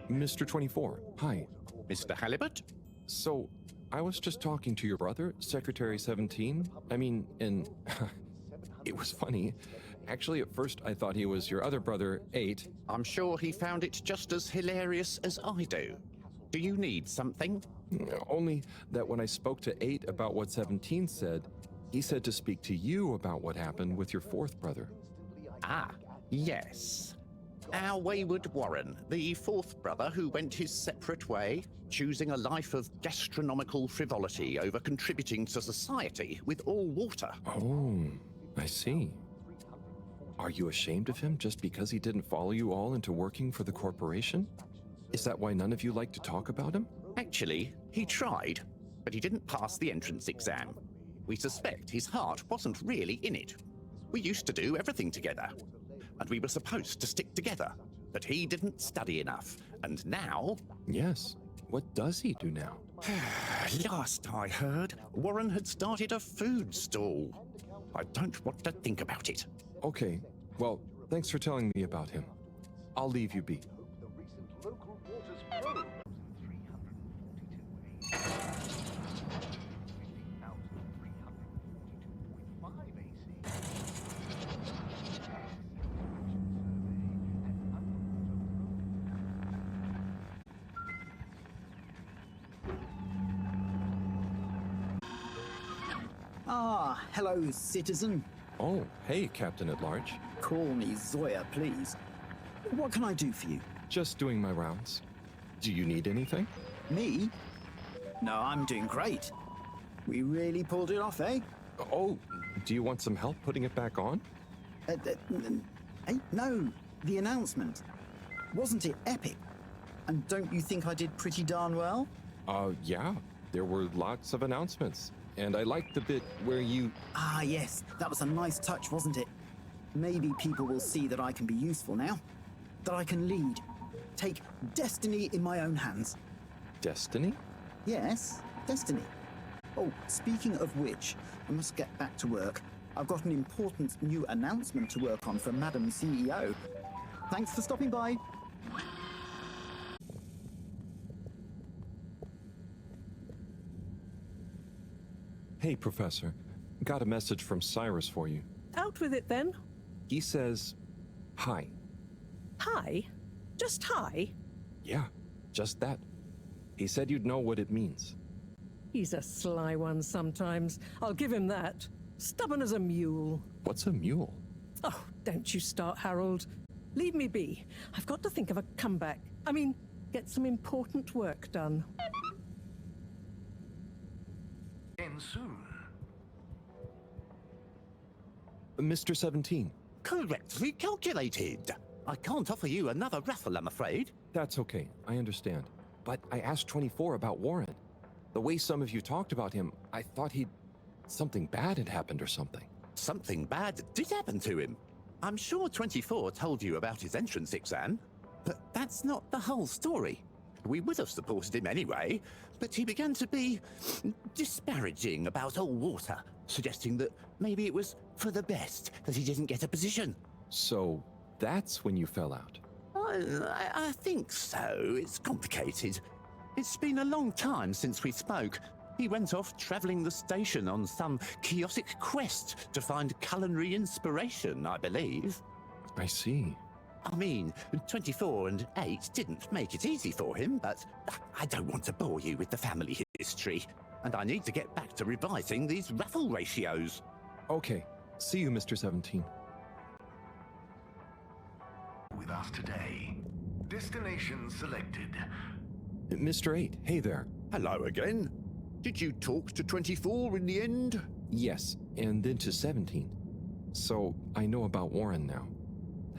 Mr. 24, hi. Mr. Halibut? So, I was just talking to your brother, Secretary 17. And it was funny. Actually, at first I thought he was your other brother, 8. I'm sure he found it just as hilarious as I do. Do you need something? Only that when I spoke to 8 about what 17 said, he said to speak to you about what happened with your 4th brother. Ah, yes. Our wayward Warren, the 4th brother who went his separate way, choosing a life of gastronomical frivolity over contributing to society with all water. Oh, I see. Are you ashamed of him just because he didn't follow you all into working for the corporation? Is that why none of you like to talk about him? Actually, he tried, but he didn't pass the entrance exam. We suspect his heart wasn't really in it. We used to do everything together, and we were supposed to stick together, but he didn't study enough, and now... Yes. What does he do now? Last I heard, Warren had started a food stall. I don't want to think about it. Okay, well, thanks for telling me about him. I'll leave you be. Ah, hello, citizen. Oh, hey, Captain at Large. Call me Zoya, please. What can I do for you? Just doing my rounds. Do you need anything? Me? No, I'm doing great. We really pulled it off, eh? Oh, do you want some help putting it back on? No, the announcement. Wasn't it epic? And don't you think I did pretty darn well? Yeah. There were lots of announcements. And I liked the bit where you... Ah, yes. That was a nice touch, wasn't it? Maybe people will see that I can be useful now. That I can lead. Take destiny in my own hands. Destiny? Yes, destiny. Oh, speaking of which, I must get back to work. I've got an important new announcement to work on for Madam CEO. Thanks for stopping by. Hey, Professor. Got a message from Cyrus for you. Out with it then. He says, hi. Hi? Just hi? Yeah, just that. He said you'd know what it means. He's a sly one sometimes. I'll give him that. Stubborn as a mule. What's a mule? Oh, don't you start, Harold. Leave me be. I've got to think of a comeback. Get some important work done. End soon. Mr. 17. Correctly calculated. I can't offer you another raffle, I'm afraid. That's okay, I understand. But I asked 24 about Warren. The way some of you talked about him, I thought something bad had happened or something. Something bad did happen to him. I'm sure 24 told you about his entrance exam, but that's not the whole story. We would have supported him anyway, but he began to be disparaging about all water, suggesting that maybe it was for the best that he didn't get a position. So that's when you fell out. I think so. It's complicated. It's been a long time since we spoke. He went off traveling the station on some chaotic quest to find culinary inspiration, I believe. I see. 24 and 8 didn't make it easy for him, but I don't want to bore you with the family history, and I need to get back to revising these raffle ratios. Okay. See you, Mr. 17. With us today. Destination selected. Mr. 8, hey there. Hello again. Did you talk to 24 in the end? Yes, and then to 17. So, I know about Warren now.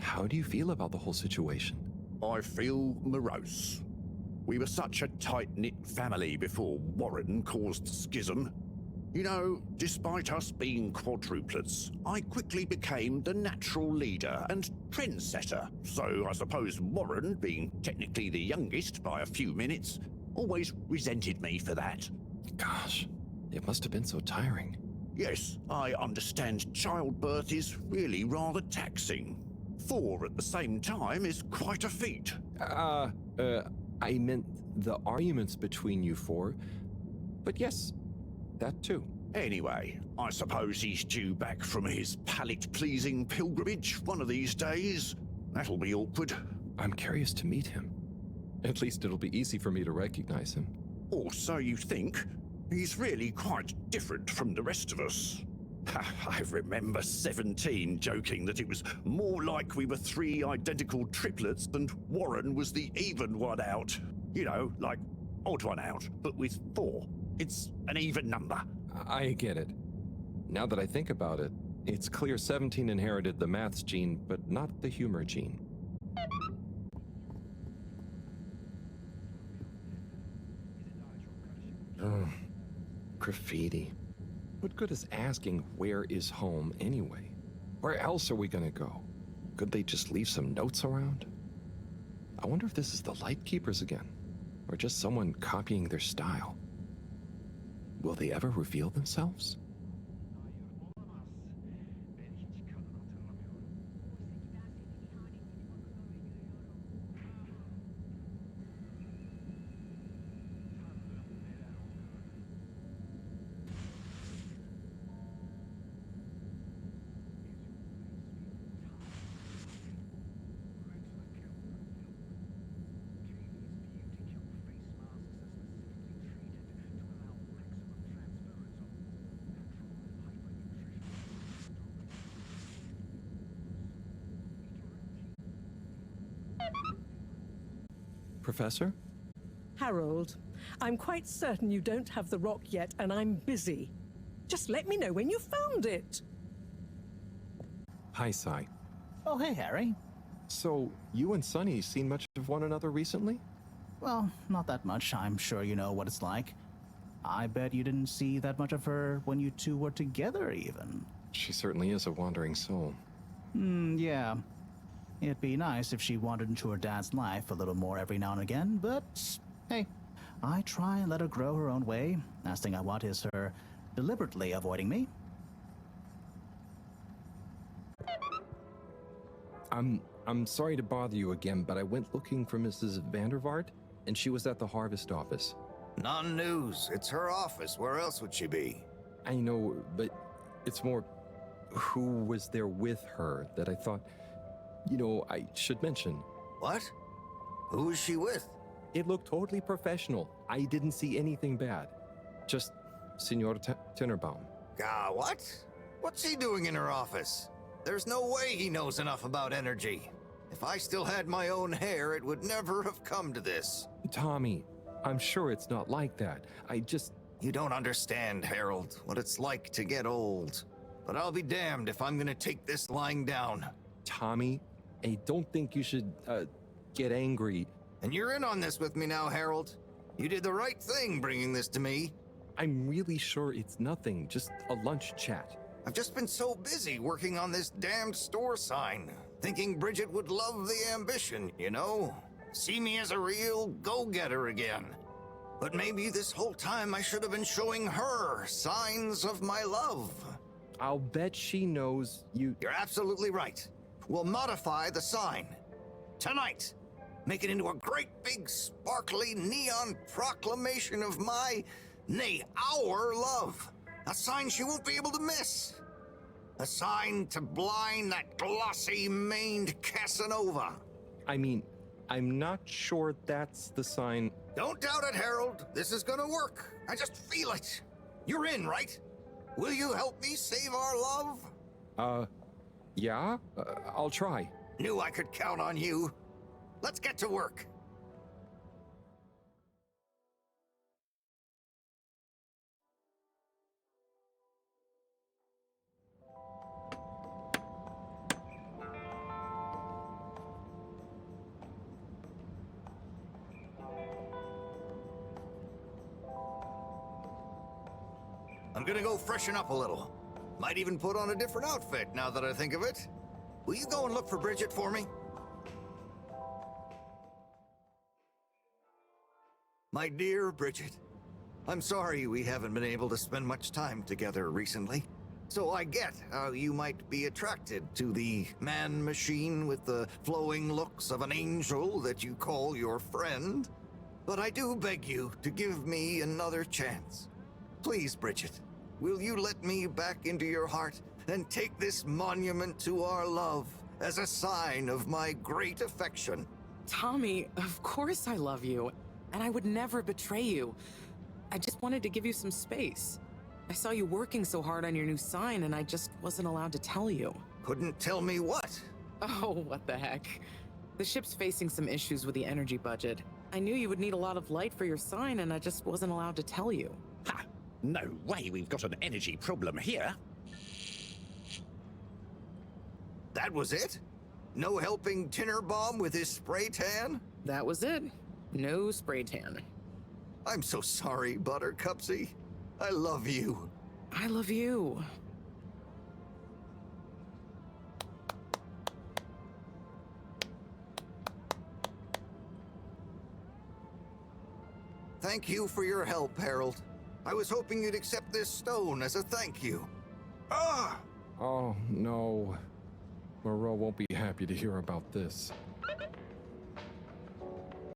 How do you feel about the whole situation? I feel morose. We were such a tight-knit family before Warren caused schism. You know, despite us being quadruplets, I quickly became the natural leader and trendsetter, so I suppose Warren, being technically the youngest by a few minutes, always resented me for that. Gosh, it must have been so tiring. Yes, I understand childbirth is really rather taxing. 4 at the same time is quite a feat. I meant the arguments between you four. But yes, that too. Anyway, I suppose he's due back from his palate-pleasing pilgrimage one of these days. That'll be awkward. I'm curious to meet him. At least it'll be easy for me to recognize him. Or so you think. He's really quite different from the rest of us. I remember 17 joking that it was more like we were 3 identical triplets and Warren was the even one out. You know, like odd one out, but with 4. It's an even number. I get it. Now that I think about it, it's clear 17 inherited the maths gene, but not the humor gene. Ugh. Graffiti. What good is asking where is home anyway? Where else are we gonna go? Could they just leave some notes around? I wonder if this is the Lightkeepers again, or just someone copying their style. Will they ever reveal themselves? Professor? Harold, I'm quite certain you don't have the rock yet, and I'm busy. Just let me know when you found it. Hi, Sai. Oh, hey, Harry. So, you and Sunny seen much of one another recently? Well, not that much. I'm sure you know what it's like. I bet you didn't see that much of her when you two were together, even. She certainly is a wandering soul. Yeah. It'd be nice if she wandered into her dad's life a little more every now and again, but hey, I try and let her grow her own way. Last thing I want is her deliberately avoiding me. I'm sorry to bother you again, but I went looking for Mrs. Vandervaart, and she was at the harvest office. Non-news. It's her office. Where else would she be? I know, but it's more who was there with her that I thought, I should mention. What? Who is she with? It looked totally professional. I didn't see anything bad. Just Senor Tinnerbaum. What? What's he doing in her office? There's no way he knows enough about energy. If I still had my own hair, it would never have come to this. Tommy, I'm sure it's not like that. You don't understand, Harold, what it's like to get old. But I'll be damned if I'm gonna take this lying down. Tommy, I don't think you should, get angry. And you're in on this with me now, Harold. You did the right thing bringing this to me. I'm really sure it's nothing, just a lunch chat. I've just been so busy working on this damned store sign, thinking Bridget would love the ambition, See me as a real go-getter again. But maybe this whole time I should have been showing her signs of my love. I'll bet she knows you... You're absolutely right. We'll modify the sign. Tonight. Make it into a great big sparkly neon proclamation of our love. A sign she won't be able to miss. A sign to blind that glossy-maned Casanova. I mean, I'm not sure that's the sign... Don't doubt it, Harold. This is gonna work. I just feel it. You're in, right? Will you help me save our love? Yeah? I'll try. Knew I could count on you. Let's get to work. I'm gonna go freshen up a little. Might even put on a different outfit now that I think of it. Will you go and look for Bridget for me? My dear Bridget, I'm sorry we haven't been able to spend much time together recently. So I get how you might be attracted to the man-machine with the flowing looks of an angel that you call your friend. But I do beg you to give me another chance. Please, Bridget, will you let me back into your heart and take this monument to our love as a sign of my great affection? Tommy, of course I love you, and I would never betray you. I just wanted to give you some space. I saw you working so hard on your new sign, and I just wasn't allowed to tell you. Couldn't tell me what? Oh, what the heck. The ship's facing some issues with the energy budget. I knew you would need a lot of light for your sign, and I just wasn't allowed to tell you. Ha! No way we've got an energy problem here. That was it? No helping Tinnerbomb with his spray tan? That was it. No spray tan. I'm so sorry, Buttercupsy. I love you. I love you. Thank you for your help, Harold. I was hoping you'd accept this stone as a thank you. Ah! Oh, no. Moreau won't be happy to hear about this.